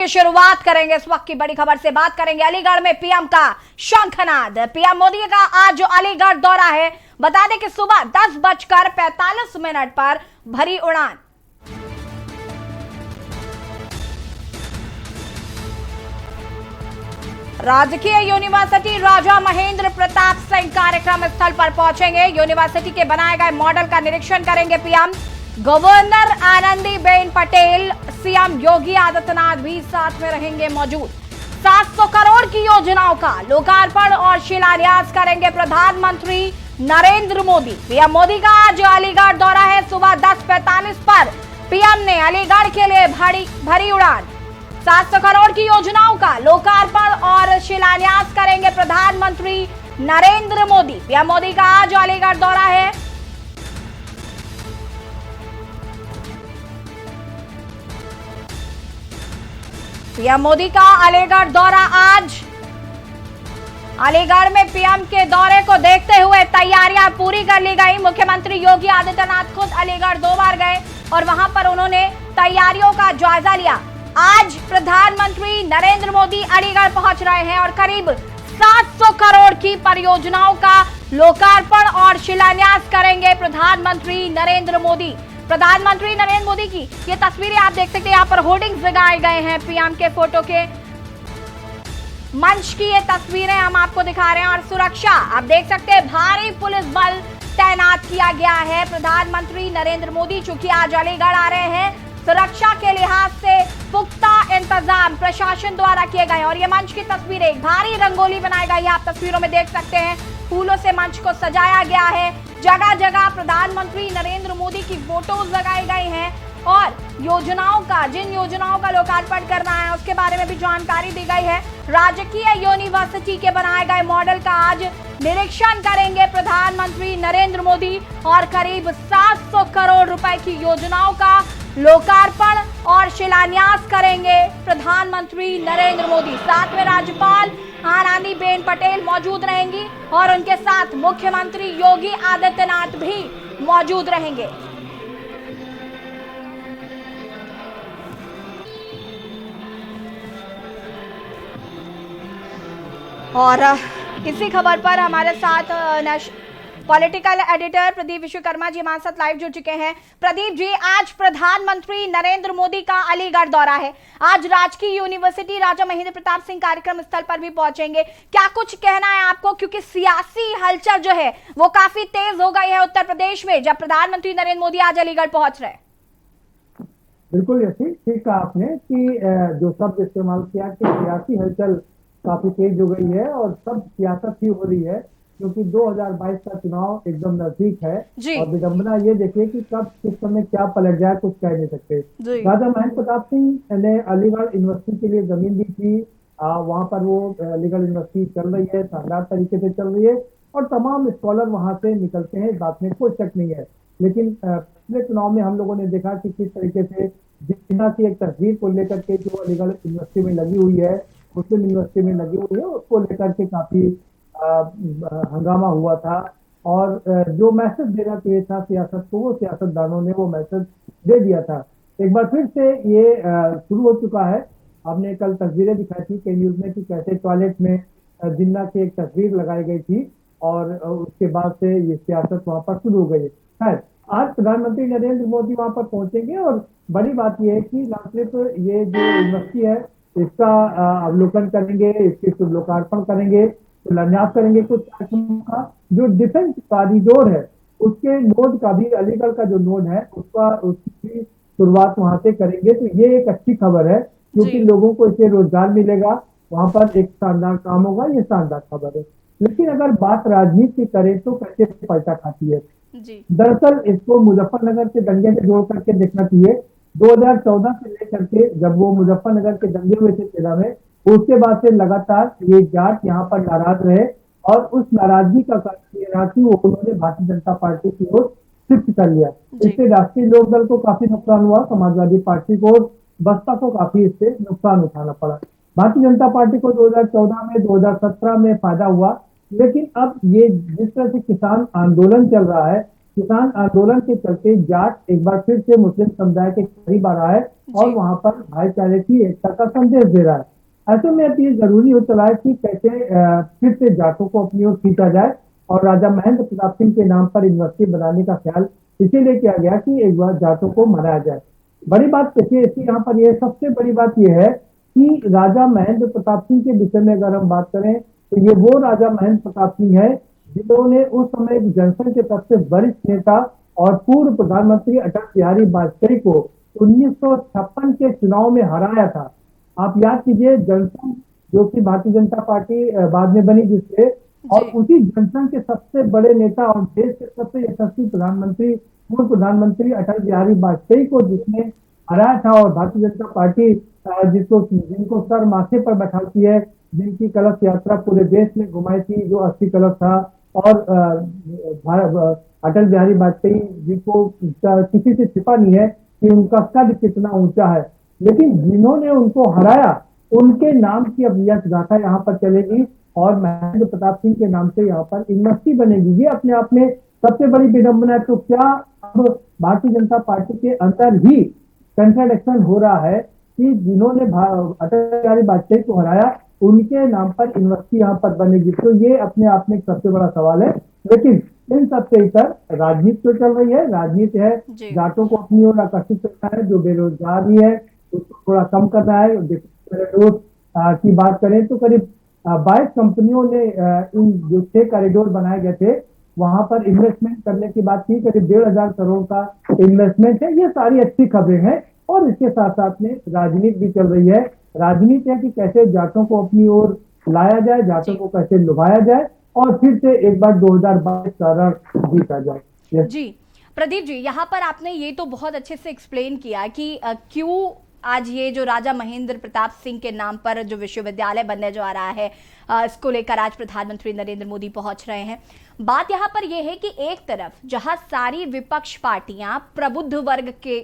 की शुरुआत करेंगे इस वक्त की बड़ी खबर से। बात करेंगे अलीगढ़ में पीएम का शंखनाद। पीएम मोदी का आज जो अलीगढ़ दौरा है, बता दें कि सुबह 10:45 पर भरी उड़ान। राजकीय यूनिवर्सिटी राजा महेंद्र प्रताप सिंह कार्यक्रम स्थल पर पहुंचेंगे। यूनिवर्सिटी के बनाए गए मॉडल का निरीक्षण करेंगे PM. Governor Anandiben Patel, CM Yogi Adityanath भी साथ में रहेंगे मौजूद। 700 करोड़ की योजनाओं का लोकार्पण और शिलान्यास करेंगे प्रधानमंत्री नरेंद्र मोदी। पीएम मोदी का आज अलीगढ़ दौरा है। सुबह 10:45 पर पीएम ने अलीगढ़ के लिए भरी उड़ान। 700 करोड़ की योजनाओं का लोकार्पण और शिलान्यास करेंगे प्रधानमंत्री नरेंद्र मोदी। पीएम मोदी का आज अलीगढ़ दौरा है। पीएम मोदी का अलीगढ़ दौरा आज। अलीगढ़ में पीएम के दौरे को देखते हुए तैयारियां पूरी कर ली गई। मुख्यमंत्री योगी आदित्यनाथ खुद अलीगढ़ 2 बार गए और वहां पर उन्होंने तैयारियों का जायजा लिया। आज प्रधानमंत्री नरेंद्र मोदी अलीगढ़ पहुंच रहे हैं और करीब 700 करोड़ की परियोजनाओं का लोकार्पण और शिलान्यास करेंगे प्रधानमंत्री नरेंद्र मोदी। प्रधानमंत्री नरेंद्र मोदी की ये तस्वीरें आप देख सकते हैं। यहाँ पर होर्डिंग्स लगाए गए हैं पीएम के फोटो के। मंच की ये तस्वीरें हम आपको दिखा रहे हैं और सुरक्षा आप देख सकते हैं, भारी पुलिस बल तैनात किया गया है। प्रधानमंत्री नरेंद्र मोदी चूंकि आज अलीगढ़ आ रहे हैं, सुरक्षा के लिहाज से पुख्ता इंतजाम प्रशासन द्वारा किए गए। और ये मंच की तस्वीरें, एक भारी रंगोली बनाई गई है, आप तस्वीरों में देख सकते हैं। फूलों से मंच को सजाया गया है। जगह जगह प्रधानमंत्री नरेंद्र मोदी की फोटोज लगाई गई हैं और जिन योजनाओं का लोकार्पण करना है उसके बारे में भी जानकारी दी गई है। राजकीय यूनिवर्सिटी के बनाए गए मॉडल का आज निरीक्षण करेंगे प्रधानमंत्री नरेंद्र मोदी और करीब 700 करोड़ रुपए की योजनाओं का लोकार्पण और शिलान्यास करेंगे प्रधानमंत्री नरेंद्र मोदी। साथ में राज्यपाल आनंदीबेन पटेल मौजूद रहेंगी और उनके साथ मुख्यमंत्री योगी आदित्यनाथ भी मौजूद रहेंगे। और इसी खबर पर हमारे साथ पॉलिटिकल एडिटर प्रदीप विश्वकर्मा जी हमारे साथ लाइव जुड़ चुके हैं। प्रदीप जी, आज प्रधानमंत्री नरेंद्र मोदी का अलीगढ़ दौरा है। आज राजकीय यूनिवर्सिटी राजा महेंद्र प्रताप सिंह कार्यक्रम स्थल पर भी पहुंचेंगे। क्या कुछ कहना है आपको, क्योंकि सियासी हलचल जो है वो काफी तेज हो गई है उत्तर प्रदेश में जब प्रधानमंत्री नरेंद्र मोदी आज अलीगढ़ पहुंच रहे हैं। बिल्कुल यही ठीक कहा आपने कि जो शब्द इस्तेमाल किया कि सियासी हलचल काफी तेज हो गई है और सब सियासत ही हो रही है, क्योंकि 2022 का चुनाव एकदम नजदीक है। और विडंबना ये देखिए कि कब किस समय क्या पलट जाए कुछ कह नहीं सकते। राजा महेंद्र प्रताप सिंह ने अलीगढ़ यूनिवर्सिटी के लिए जमीन दी थी। वहां पर वो अलीगढ़ यूनिवर्सिटी चल रही है, शानदार तरीके से चल रही है और तमाम स्कॉलर वहां से निकलते हैं, इस बात में कोई शक नहीं है। लेकिन पिछले चुनाव में हम लोगों ने देखा कि किस तरीके से जिन्ना की एक तस्वीर को लेकर के जो अलीगढ़ यूनिवर्सिटी में लगी हुई है, मुस्लिम यूनिवर्सिटी में लगी हुई है, उसको लेकर के काफी हंगामा हुआ था। और जो मैसेज देना चाहिए था सियासत को, वो सियासतदानों ने वो मैसेज दे दिया था। एक बार फिर से ये शुरू हो चुका है। हमने कल तस्वीरें दिखाई थी कई न्यूज में कि कैसे टॉयलेट में जिन्ना की एक तस्वीर लगाई गई थी और उसके बाद से ये सियासत वहां पर शुरू हो गई। खैर, आज प्रधानमंत्री नरेंद्र मोदी वहां पर पहुंचेंगे और बड़ी बात यह है कि न सिर्फ ये जो यूनिवर्सिटी है इसका अवलोकन करेंगे, इसके लोकार्पण करेंगे, शिलान्यास करेंगे कुछ कार्यक्रमों का। जो डिफेंस कॉरिडोर है उसके नोड का भी, अलीगढ़ का जो नोड है उसकी शुरुआत वहां से करेंगे। तो ये एक अच्छी खबर है क्योंकि लोगों को इससे रोजगार मिलेगा, वहां पर एक शानदार काम होगा, ये शानदार खबर है। लेकिन अगर बात राजनीति की करें तो कैसे पलटा खाती है। दरअसल इसको मुजफ्फरनगर के दंगे से जोड़ करके देखना चाहिए। 2014 से लेकर के जब वो मुजफ्फरनगर के दंगे हुए थे 13 में, उसके बाद से लगातार ये जाट यहाँ पर नाराज रहे और उस नाराजगी का राशि उन्होंने भारतीय जनता पार्टी की ओर शिफ्ट कर लिया। इससे राष्ट्रीय लोकदल को काफी नुकसान हुआ, समाजवादी पार्टी को, बसपा को काफी इससे नुकसान उठाना पड़ा। भारतीय जनता पार्टी को 2014 में 2017 में फायदा हुआ। लेकिन अब ये जिस तरह से किसान आंदोलन चल रहा है, किसान आंदोलन के चलते जाट एक बार फिर से मुस्लिम समुदाय के करीब आ रहा है और जी वहां पर भाईचारे की एकता का संदेश दे रहा है। ऐसे में अब ये जरूरी हो चला है कि कैसे फिर से जाटों को अपनी ओर खींचा जाए और राजा महेंद्र प्रताप सिंह के नाम पर यूनिवर्सिटी बनाने का ख्याल इसीलिए किया गया कि एक बार जाटों को मनाया जाए। बड़ी बात देखिए इसकी यहाँ पर ये सबसे बड़ी बात यह है कि राजा महेंद्र प्रताप सिंह के विषय में अगर हम बात करें तो ये वो राजा महेंद्र प्रताप सिंह है जिन्होंने उस समय जनसंघ के सबसे वरिष्ठ नेता और पूर्व प्रधानमंत्री अटल बिहारी वाजपेयी को 1956 के चुनाव में हराया था। आप याद कीजिए जनसंघ जो कि भारतीय जनता पार्टी बाद में बनी जिससे, और जी उसी जनसंघ के सबसे बड़े नेता और देश के सबसे यशस्वी प्रधानमंत्री पूर्व प्रधानमंत्री अटल बिहारी वाजपेयी को जिसने हराया था, और भारतीय जनता पार्टी जिनको सर माथे पर बैठाती है, जिनकी कलश यात्रा पूरे देश में घुमाई थी, जो 80 कलश था, और अटल बिहारी वाजपेयी जी को किसी से छिपा नहीं है कि उनका कद कितना ऊंचा है, लेकिन जिन्होंने उनको हराया उनके नाम की अब यश गाथा यहाँ पर चलेगी और महेंद्र प्रताप सिंह के नाम से यहाँ पर यूनिवर्सिटी बनेगी। ये अपने आप में सबसे बड़ी विडंबना है। तो क्या अब भारतीय जनता पार्टी के अंदर ही कंट्राडिक्शन हो रहा है कि जिन्होंने अटल बिहारी वाजपेयी को हराया उनके नाम पर यूनिवर्सिटी यहाँ पर बनेगी? तो ये अपने आप में एक सबसे बड़ा सवाल है। लेकिन इन सबसे इतर राजनीति तो चल रही है, राजनीति है जी जाटों को अपनी ओर आकर्षित करना है, जो बेरोजगारी है उसको थोड़ा कम करना है। कॉरिडोर की बात करें तो करीब 22 कंपनियों ने इन जो 6 कॉरिडोर बनाए गए थे वहां पर इन्वेस्टमेंट करने की बात की, करीब 1,500 करोड़ का इन्वेस्टमेंट है। ये सारी अच्छी खबरें हैं और इसके साथ साथ में राजनीति भी चल रही है। राजनीति है कि कैसे जाटों को अपनी ओर लाया जाए, जाटों जी को कैसे लुभाया जाए और फिर से एक बार 2022 का रण जीता जाए। Yes. जी प्रदीप जी, यहाँ पर आपने ये तो बहुत अच्छे से एक्सप्लेन किया कि क्यों आज ये जो राजा महेंद्र प्रताप सिंह के नाम पर जो विश्वविद्यालय बनने जा रहा है, इसको लेकर आज प्रधानमंत्री नरेंद्र मोदी पहुंच रहे हैं। बात यहाँ पर यह है कि एक तरफ जहां सारी विपक्ष पार्टियां प्रबुद्ध वर्ग के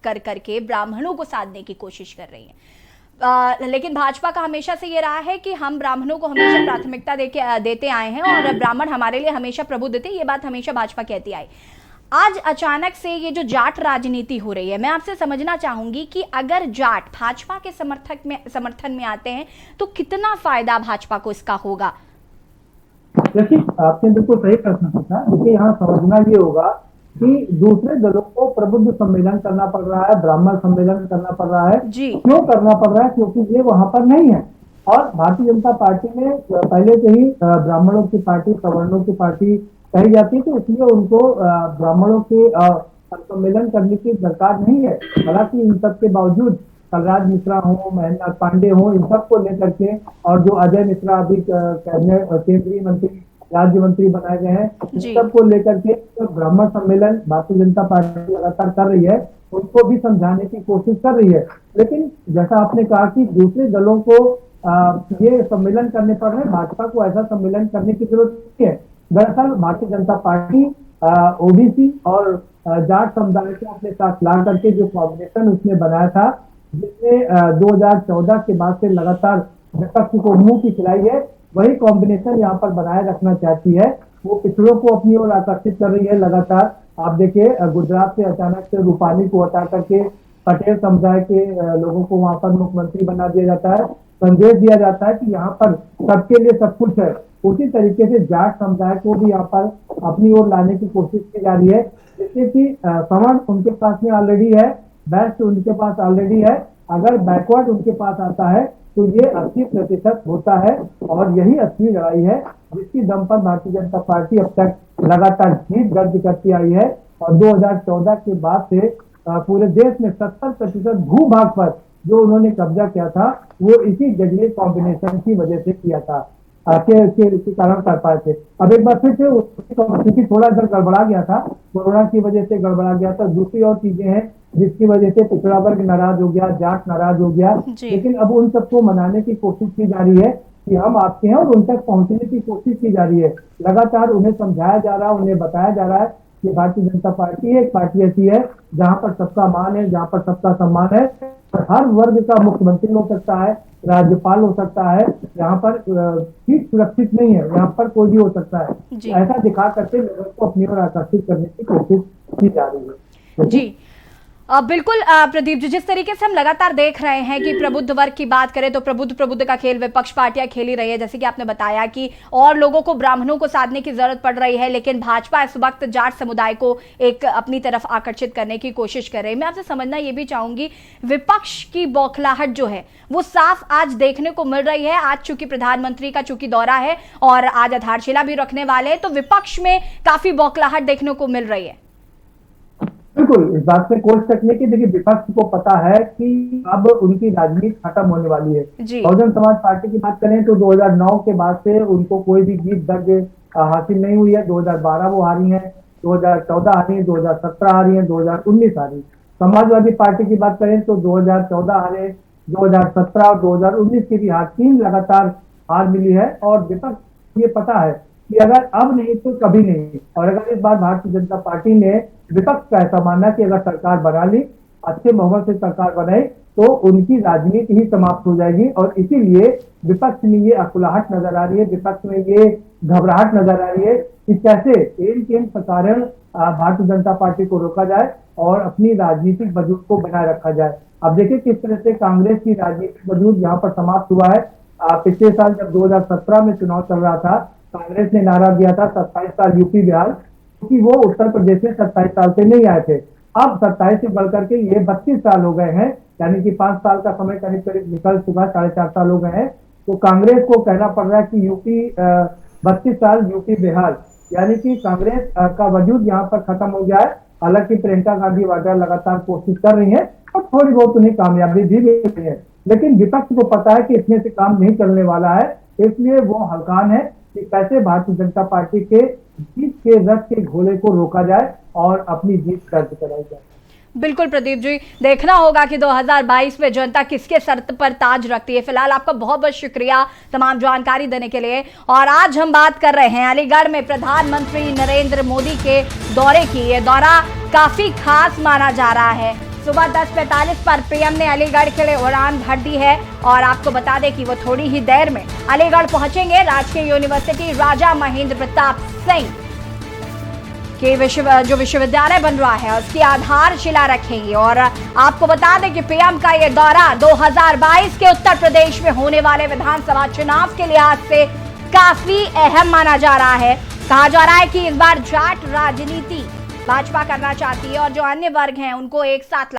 करके ब्राह्मणों को साधने की कोशिश कर रही हैं, लेकिन भाजपा का हमेशा से ये रहा है कि हम ब्राह्मणों को हमेशा प्राथमिकता देते आए हैं और ब्राह्मण हमारे लिए हमेशा प्रबुद्ध थे। ये बात हमेशा भाजपा कहती आई। आज अचानक से ये जो जाट राजनीति हो रही है, मैं आपसे समझना चाहूंगी कि अगर जाट भाजपा के समर्थन में आते हैं तो कितना फायदा भाजपा को इसका होगा? देखिए आपने बिल्कुल सही प्रश्न पूछा। देखिए यहाँ समझना ये होगा कि दूसरे दलों को प्रबुद्ध सम्मेलन करना पड़ रहा है, ब्राह्मण सम्मेलन करना पड़ रहा है। जी क्यों करना पड़ रहा है? क्योंकि ये वहां पर नहीं है और भारतीय जनता पार्टी में पहले से ही ब्राह्मणों की पार्टी, सवर्णों की पार्टी कही जाती है, तो इसलिए उनको ब्राह्मणों के सम्मेलन करने की दरकार नहीं है। हालांकि इन सब के बावजूद कलराज मिश्रा हो, महेंद्र पांडे हो, इन सबको लेकर के, और जो अजय मिश्रा अभी केंद्रीय मंत्री, राज्य मंत्री बनाए गए हैं, इन सबको लेकर के तो ब्राह्मण सम्मेलन भारतीय जनता पार्टी लगातार कर रही है, उनको भी समझाने की कोशिश कर रही है। लेकिन जैसा आपने कहा कि दूसरे दलों को ये सम्मेलन करने पड़ रहे हैं, भाजपा को ऐसा सम्मेलन करने की जरूरत नहीं है। दरअसल भारतीय जनता पार्टी ओबीसी और जाट समुदाय को अपने साथ ला करके जो कॉम्बिनेशन उसने बनाया था, जिसने 2014 के बाद से लगातार विपक्ष को मुंह की खिलाई है, वही कॉम्बिनेशन यहाँ पर बनाए रखना चाहती है। वो पिछड़ों को अपनी ओर आकर्षित कर रही है लगातार। आप देखिए गुजरात से अचानक से रूपानी को हटा करके पटेल समुदाय के लोगों को वहां पर मुख्यमंत्री बना दिया जाता है, संदेश दिया जाता है कि यहाँ पर सबके लिए सब कुछ है। उसी तरीके से जाट समुदाय को भी यहाँ पर अपनी ओर लाने की कोशिश की जा रही है, जिससे कि सवर्ण उनके पास में ऑलरेडी है, बेस्ट उनके पास ऑलरेडी है। अगर बैकवर्ड उनके पास आता है तो ये 80% होता है और यही असली लड़ाई है जिसकी दम पर भारतीय जनता पार्टी अब तक लगातार जीत दर्ज करती आई है। और 2014 के बाद से पूरे देश में 70% भूभाग पर जो उन्होंने कब्जा किया था वो इसी जगह कॉम्बिनेशन की वजह से किया था, के कारण कर पाए थे। अब एक बार फिर से क्योंकि थोड़ा इधर गड़बड़ा गया था, कोरोना की वजह से गड़बड़ा गया था, दूसरी और चीजें हैं जिसकी वजह से पिछड़ा वर्ग नाराज हो गया, जाट नाराज हो गया। लेकिन अब उन सबको मनाने की कोशिश की जा रही है कि हम आपके हैं और उन तक पहुंचने की कोशिश की जा रही है। लगातार उन्हें समझाया जा रहा है, उन्हें बताया जा रहा है ये भारतीय जनता पार्टी है, एक पार्टी ऐसी है जहां पर सबका मान है, जहां पर सबका सम्मान है, और हर वर्ग का मुख्यमंत्री हो सकता है, राज्यपाल हो सकता है, यहाँ पर सीट सुरक्षित नहीं है, यहाँ पर कोई भी हो सकता है। ऐसा दिखा करके लोगों को अपनी ओर आकर्षित करने की कोशिश की जा रही है। जी बिल्कुल प्रदीप जी, जिस तरीके से हम लगातार देख रहे हैं कि प्रबुद्ध वर्ग की बात करें तो प्रबुद्ध का खेल विपक्ष पार्टियां खेल ही रही है, जैसे कि आपने बताया कि और लोगों को, ब्राह्मणों को साधने की जरूरत पड़ रही है, लेकिन भाजपा इस वक्त जाट समुदाय को एक अपनी तरफ आकर्षित करने की कोशिश कर रही है। मैं आपसे समझना ये भी चाहूंगी, विपक्ष की बौखलाहट जो है वो साफ आज देखने को मिल रही है। आज चूंकि प्रधानमंत्री का चूंकि दौरा है और आज आधारशिला भी रखने वाले हैं, तो विपक्ष में काफी बौखलाहट देखने को मिल रही है। बिल्कुल, इस बात में कोई शक नहीं कि देखिए विपक्ष को पता है कि अब उनकी राजनीति खत्म होने वाली है। बहुजन समाज पार्टी की बात करें तो 2009 के बाद से उनको कोई भी जीत दर्ज हासिल नहीं हुई है। 2012 वो हारी है, 2014 हारी है, 2017 हारी है, 2019 हारी। समाजवादी पार्टी की बात करें तो 2014 हारे, 2017 और 2019 की भी हार, 3 लगातार हार मिली है। और विपक्ष ये पता है कि अगर अब नहीं तो कभी नहीं, और अगर इस बार भारतीय जनता पार्टी ने विपक्ष का ऐसा मानना कि अगर सरकार बना ली, अच्छे माहौल से सरकार बनाई, तो उनकी राजनीति ही समाप्त हो जाएगी। और इसीलिए विपक्ष में ये अकुलाहट नजर आ रही है, विपक्ष में ये घबराहट नजर आ रही है कि कैसे इन प्रकार भारतीय जनता पार्टी को रोका जाए और अपनी राजनीतिक वजूद को बनाए रखा जाए। अब देखिए किस तरह से कांग्रेस की राजनीतिक वजूद यहाँ पर समाप्त हुआ है। पिछले साल जब 2017 में चुनाव चल रहा था, कांग्रेस ने नारा दिया था 27 साल यूपी बिहार, क्योंकि वो उत्तर प्रदेश में 27 साल से नहीं आए थे। अब 27 से बढ़कर के ये 32 साल हो गए हैं, यानी कि 5 साल का समय करीब करीब निकल चुका, 4.5 साल हो गए हैं। तो कांग्रेस को कहना पड़ रहा है कि यूपी 32 साल यूपी बिहार, यानी कि कांग्रेस का वजूद यहाँ पर खत्म हो गया है। हालांकि प्रियंका गांधी वाड्रा लगातार कोशिश कर रही है और थोड़ी बहुत उन्हें कामयाबी भी मिल रही है, लेकिन विपक्ष को पता है कि इतने से काम नहीं चलने वाला है, इसलिए वो हलकान है कि कैसे भारतीय जनता पार्टी के जीत के रथ के घोड़े को रोका जाए और अपनी जीत दर्ज कराई जाए। बिल्कुल प्रदीप जी, देखना होगा कि 2022 में जनता किसके सर पर ताज रखती है। फिलहाल आपका बहुत बहुत शुक्रिया तमाम जानकारी देने के लिए। और आज हम बात कर रहे हैं अलीगढ़ में प्रधानमंत्री नरेंद्र मोदी के दौरे की। ये दौरा काफी खास माना जा रहा है। सुबह 10:45 पर पीएम ने अलीगढ़ के लिए उड़ान भर दी है और आपको बता दें कि वो थोड़ी ही देर में अलीगढ़ पहुंचेंगे। राजकीय यूनिवर्सिटी राजा महेंद्र प्रताप सिंह के जो विश्वविद्यालय बन रहा है उसकी आधारशिला रखेंगे। और आपको बता दें कि पीएम का ये दौरा 2022 के उत्तर प्रदेश में होने वाले विधानसभा चुनाव के लिहाज से काफी अहम माना जा रहा है। कहा जा रहा है कि इस बार जाट राजनीति भाजपा करना चाहती है और जो अन्य वर्ग हैं उनको एक साथ